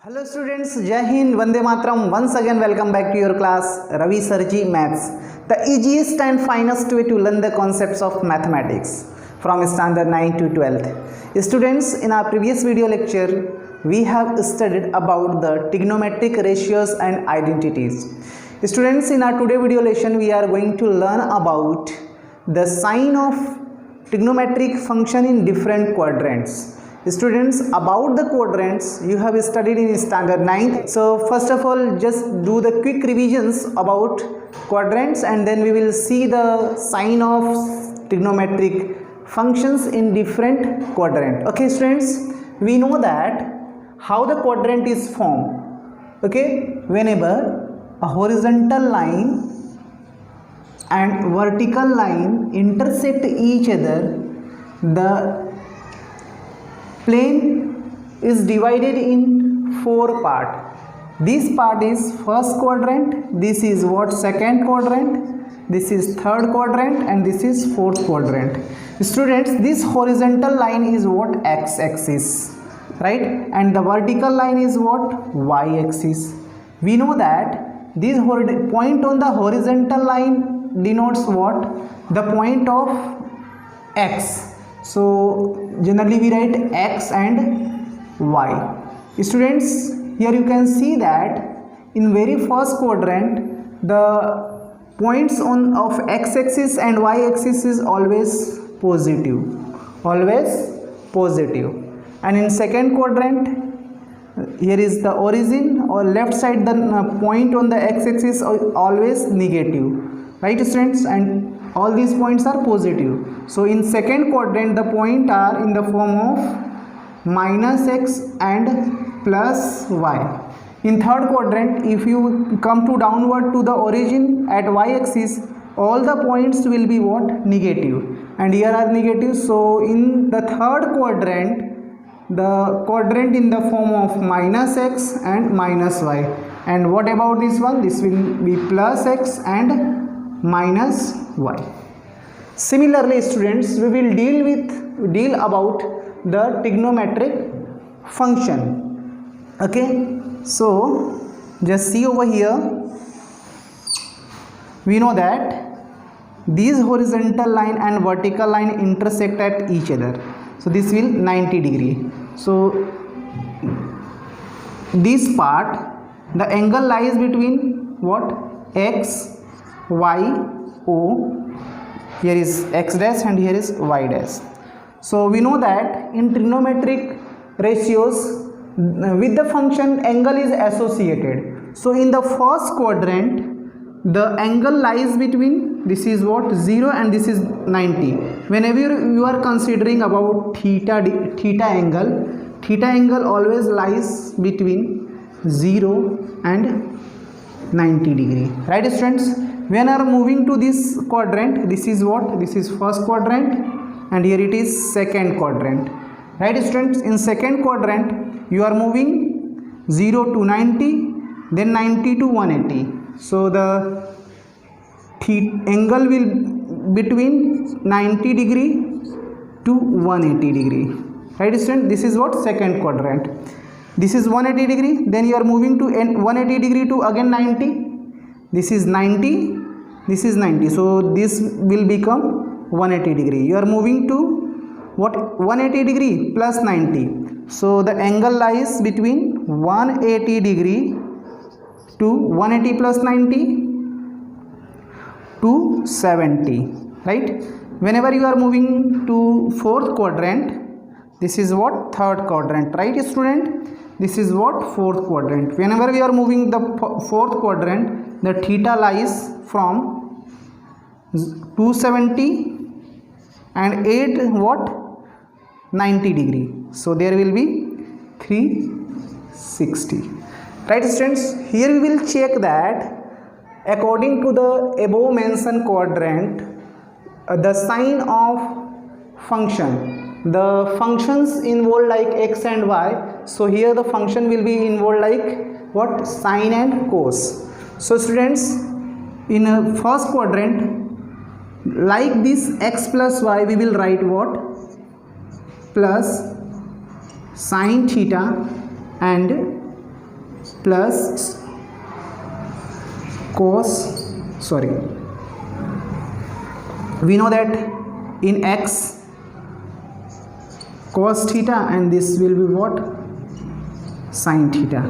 Hello students, Jai Hind, Vande Mataram. Once again welcome back to your class Ravi Sarji Maths, the easiest and finest way to learn the concepts of mathematics from standard 9 to 12th. Students, in our previous video lecture we have studied about the trigonometric ratios and identities. Students, in our today video lesson we are going to learn about the sign of trigonometric function in different quadrants. Students, about the quadrants you have studied in standard 9th. So first of all, just do the quick revisions about quadrants and then we will see the sign of trigonometric functions in different quadrant. Okay students, we know that how the quadrant is formed. Okay, whenever a horizontal line and vertical line intersect each other, the plane is divided in four parts. This part is first quadrant, this is what second quadrant, this is third quadrant, and this is fourth quadrant. Students, this horizontal line is what? X-axis, right? And the vertical line is what? Y-axis. We know that this point on the horizontal line denotes what? The point of X. So generally we write X and Y. Students, here you can see that in very first quadrant the points of X-axis and Y-axis is always positive, and in second quadrant here is the origin, or left side the point on the X-axis always negative, right students, and all these points are positive. So in second quadrant the point are in the form of minus X and plus Y. In third quadrant, if you come to downward to the origin at Y-axis, all the points will be what? Negative, and here are negative. So in the third quadrant, the quadrant in the form of minus X and minus Y. And what about this one? This will be plus X and minus Y. Similarly students, we will deal about the trigonometric function. Okay, so just see over here, we know that these horizontal line and vertical line intersect at each other, so this will 90 degree. So this part, the angle lies between what? X, Y, O. Here is X dash and here is Y dash. So we know that in trigonometric ratios with the function angle is associated. So in the first quadrant the angle lies between, this is what? 0 and this is 90. Whenever you are considering about theta angle always lies between 0 and 90 degree, right students? When are moving to this quadrant, this is what? This is first quadrant and here it is second quadrant, right students? In second quadrant you are moving 0 to 90, then 90 to 180. So the angle will between 90 degree to 180 degree, right students? This is what? Second quadrant. This is 180 degree, then you are moving to 180 degree to again 90. This is 90, this is 90, so this will become 180 degree. You are moving to what? 180 degree plus 90. So the angle lies between 180 degree to 180 plus 90 to 70, right? Whenever you are moving to fourth quadrant, this is what? Third quadrant, right student? This is what? Fourth quadrant. Whenever we are moving the fourth quadrant, the theta lies from 270 and 8 what? 90 degree. So there will be 360, right students? Here we will check that according to the above mentioned quadrant, the sign of function, the functions involved like X and Y. So here the function will be involved like what? Sine and cos. So students, in a first quadrant, like this X plus Y, we will write what? Plus sine theta and plus cos, sorry, we know that in x cos theta, and this will be what, sin theta.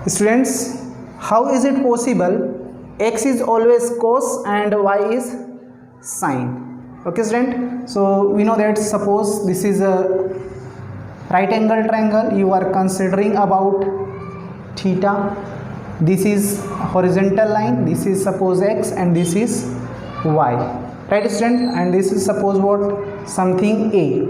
Students, how is it possible x is always cos and y is sin? Okay student, so we know that suppose this is a right angle triangle, you are considering about theta, this is horizontal line, this is suppose x and this is y, right student, and this is suppose what, something a,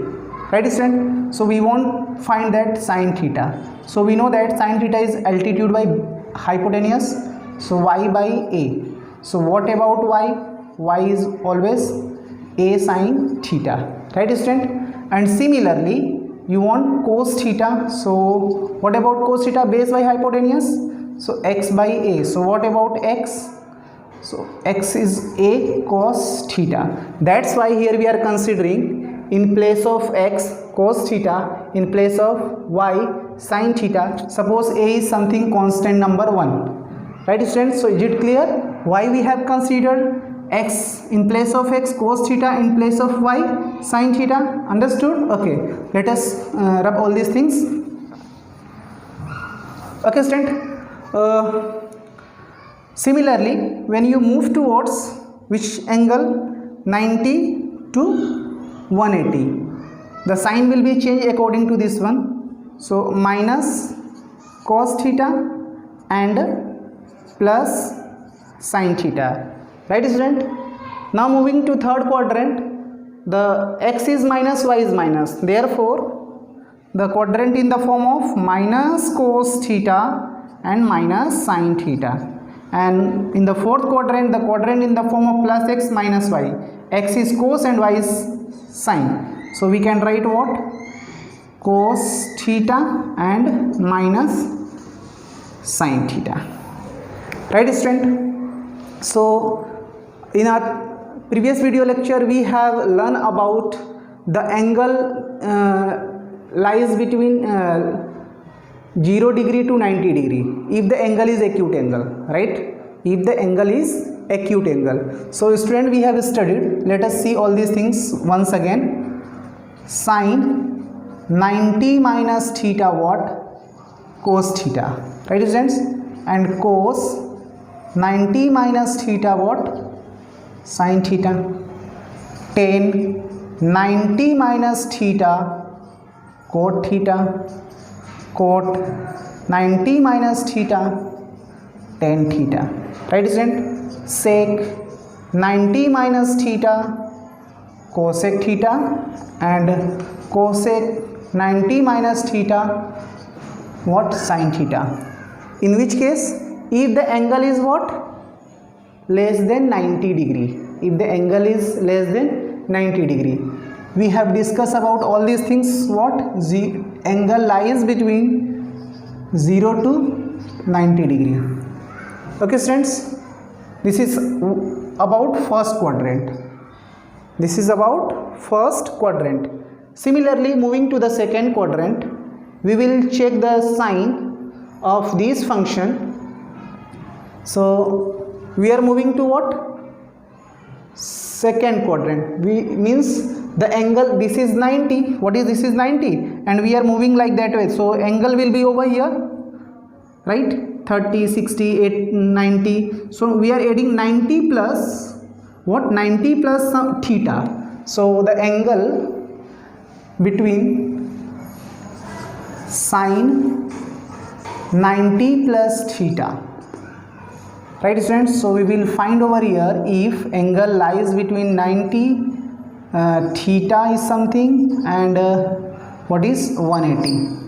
right student. So we want find that sin theta, so we know that sin theta is altitude by hypotenuse, so y by a. So what about y is always a sin theta, right student. And similarly you want cos theta, so what about cos theta, base by hypotenuse, so x by a. So what about x, so x is a cos theta. That's why here we are considering in place of x cos theta, in place of y sin theta. Suppose a is something constant number 1, right students. So is it clear why we have considered x in place of x cos theta, in place of y sin theta? Understood? Okay, let us rub all these things. Okay student, similarly when you move towards which angle, 90 to 180, the sign will be changed according to this one, so minus cos theta and plus sin theta, right student. Now moving to third quadrant, the x is minus, y is minus, therefore the quadrant in the form of minus cos theta and minus sin theta. And in the fourth quadrant, the quadrant in the form of plus x minus y, x is cos and y is sin. So we can write what, cos theta and minus sin theta, right student. So in our previous video lecture we have learned about the angle lies between 0 degree to 90 degree if the angle is acute angle, right, if the angle is acute angle. So student, we have studied, let us see all these things once again. Sin 90 minus theta what, cos theta, right students, and cos 90 minus theta what, sin theta. Tan 90 minus theta cot theta. Cot 90 minus theta tan theta, right student. Sec 90 minus theta cosec theta, and cosec 90 minus theta what, sin theta. In which case if the angle is what, less than 90 degree, if the angle is less than 90 degree, we have discussed about all these things, what, angle lies between 0 to 90 degree. Okay students, this is about first quadrant, this is about first quadrant. Similarly moving to the second quadrant, we will check the sign of this function. So we are moving to what, second quadrant, we means the angle, this is 90, what is this is 90, and we are moving like that way, so angle will be over here, right, 30, 60, 8, 90, so we are adding 90 plus what, 90 plus some theta, so the angle between sin 90 plus theta, right students. So we will find over here if angle lies between 90, theta is something, and what is 180.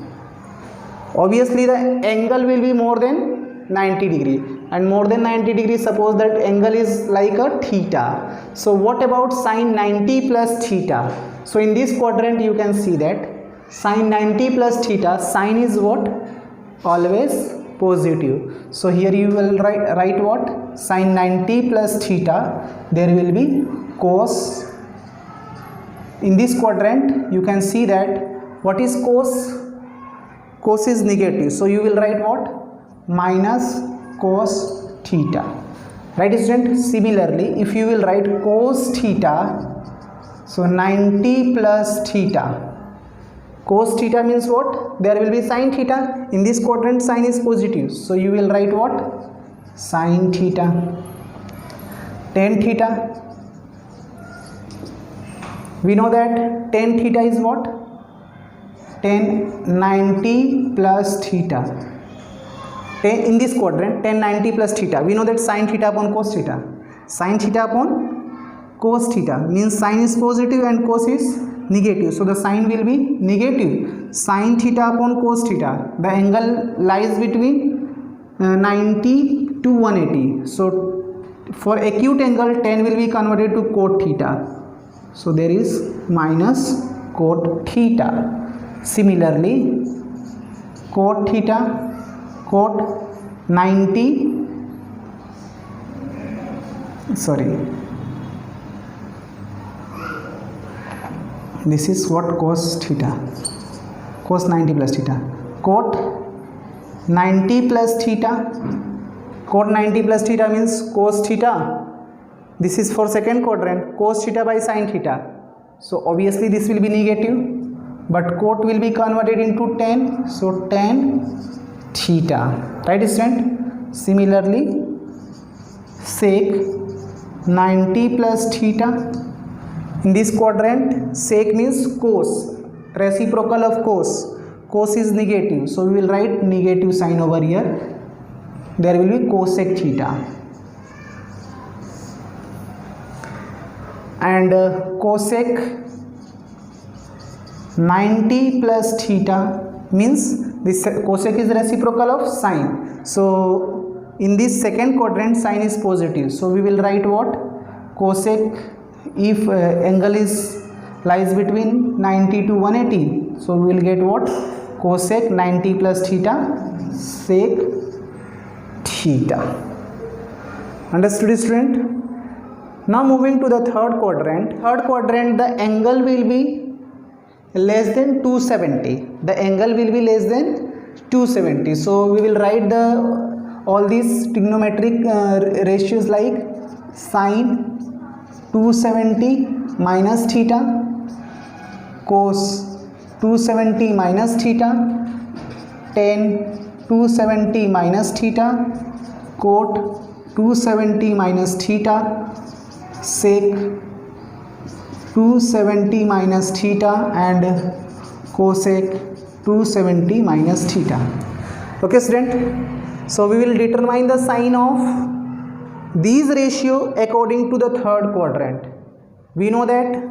Obviously the angle will be more than 90 degree, and more than 90 degree, suppose that angle is like a theta. So what about sin 90 plus theta? So in this quadrant you can see that sin 90 plus theta, sin is what, always positive. So here you will write what, sin 90 plus theta, there will be cos. In this quadrant you can see that what is cos, cos is negative, so you will write what, minus cos theta. Right student? Similarly, if you will write cos theta, so 90 plus theta. Cos theta means what? There will be sin theta. In this quadrant sin is positive, so you will write what? Sin theta. Tan theta, we know that tan theta is what? Tan 90 plus theta. In this quadrant, tan 90 plus theta, we know that sin theta upon cos theta. Sin theta upon cos theta means sin is positive and cos is negative, so the sin will be negative. Sin theta upon cos theta, the angle lies between 90 to 180, so for acute angle tan will be converted to cot theta, so there is minus cot theta. Similarly, cot theta, cot 90, this is what? Cos theta, cos 90 plus theta, cot 90 plus theta. Cot 90 plus theta means cos theta. This is for second quadrant, cos theta by sin theta, so obviously this will be negative, but cot will be converted into tan, so tan theta. Right student? Similarly, sec 90 plus theta. In this quadrant, sec means cos, reciprocal of cos. Cos is negative, so we will write negative sign over here. There will be cosec theta. And cosec 90 plus theta means this cosec is reciprocal of sine, so in this second quadrant sine is positive, so we will write what? Cosec, if angle is lies between 90 to 180, so we will get what? Cosec 90 plus theta sec theta. Understood student? Now moving to the third quadrant. Third quadrant, the angle will be less than 270. The angle will be less than 270. So we will write all these trigonometric ratios like sine 270 minus theta, cos 270 minus theta, tan 270 minus theta, cot 270 minus theta, sec 270 minus theta, and cosec 270 minus theta. Okay student, so we will determine the sign of these ratio according to the third quadrant. We know that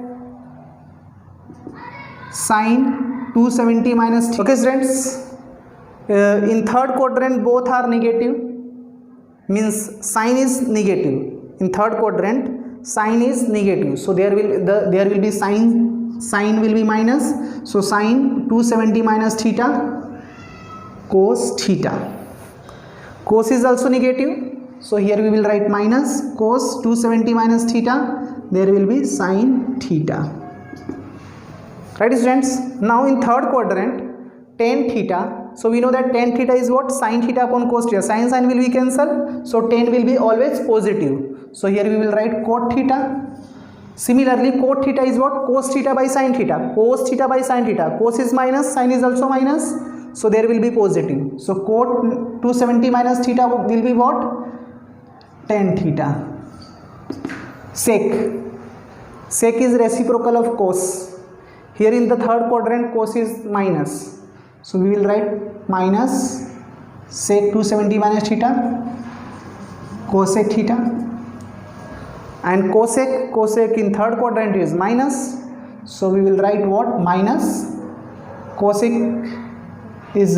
sine 270 minus theta. Okay students, in third quadrant both are negative, means sine is negative. In third quadrant sine is negative, so there will be sine will be minus, so sine 270 minus theta, cos theta. Cos is also negative, so here we will write minus cos 270 minus theta, there will be sine theta. Right students? Now in third quadrant tan theta, so we know that tan theta is what? Sine theta upon cos theta. Sine will be cancelled, so tan will be always positive. So here we will write cot theta. Similarly, cot theta is what? Cos theta by sin theta. Cos theta by sin theta. Cos is minus, sin is also minus, so there will be positive. So cot 270 minus theta will be what? Tan theta. Sec. Sec is reciprocal of cos. Here in the third quadrant cos is minus, so we will write minus sec 270 minus theta, cosec theta. And cosec in third quadrant is minus, so we will write what? Minus cosec is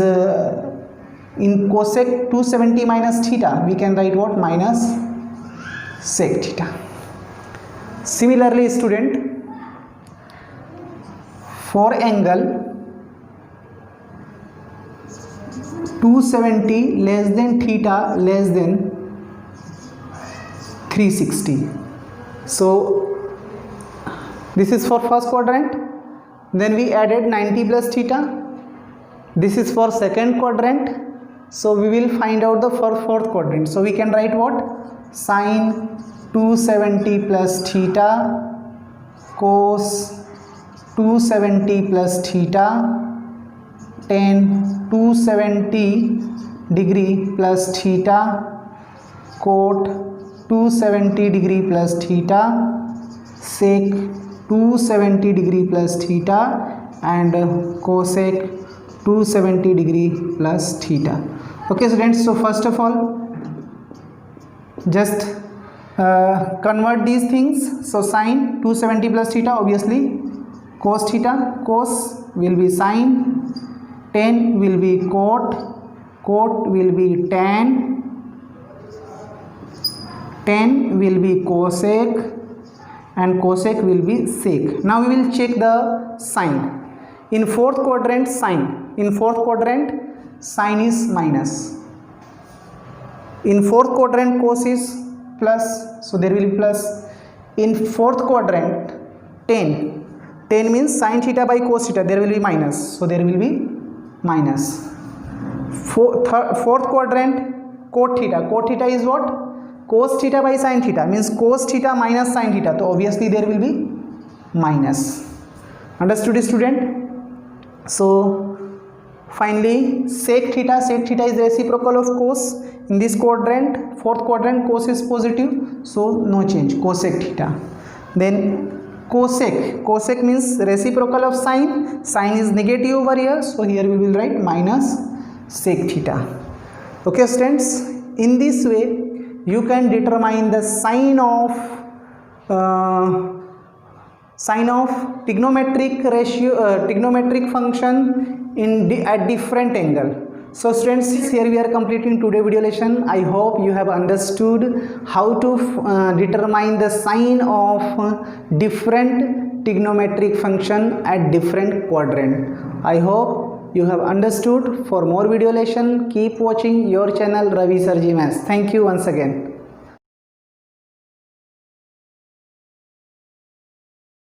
in cosec 270 minus theta, we can write what? Minus sec theta. Similarly student, for angle 270 less than theta less than 360. So this is for first quadrant, then we added 90 plus theta. This is for second quadrant, So we will find out the fourth quadrant. So we can write what? Sine 270 plus theta cos 270 plus theta tan 270 degree plus theta cot 270 degree plus theta sec 270 degree plus theta and cosec 270 degree plus theta. Okay students, so first of all just convert these things. So sine 270 plus theta, obviously cos theta, cos will be sine, tan will be cot, cot will be tan, tan will be cosec and cosec will be sec. Now we will check the sine. In fourth quadrant sine, sine is minus. In fourth quadrant cos is plus, so there will be plus. In fourth quadrant tan means sin theta by cos theta, there will be minus, so there will be minus. Fourth quadrant cot theta is what? Cos theta by sin theta, means cos theta minus sin theta, so obviously there will be minus. Understood student? So finally sec theta is reciprocal of cos. In this quadrant, fourth quadrant, cos is positive, so no change, cosec theta. Then cosec means reciprocal of sine is negative over here, so here we will write minus sec theta. Okay students, in this way you can determine the sine of trigonometric function at different angle. So students, here we are completing today's video lesson. I hope you have understood how to determine the sine of different trigonometric function at different quadrant. I hope you have understood. For more video lesson, keep watching your channel Ravi Sir Ji Maths. Thank you once again.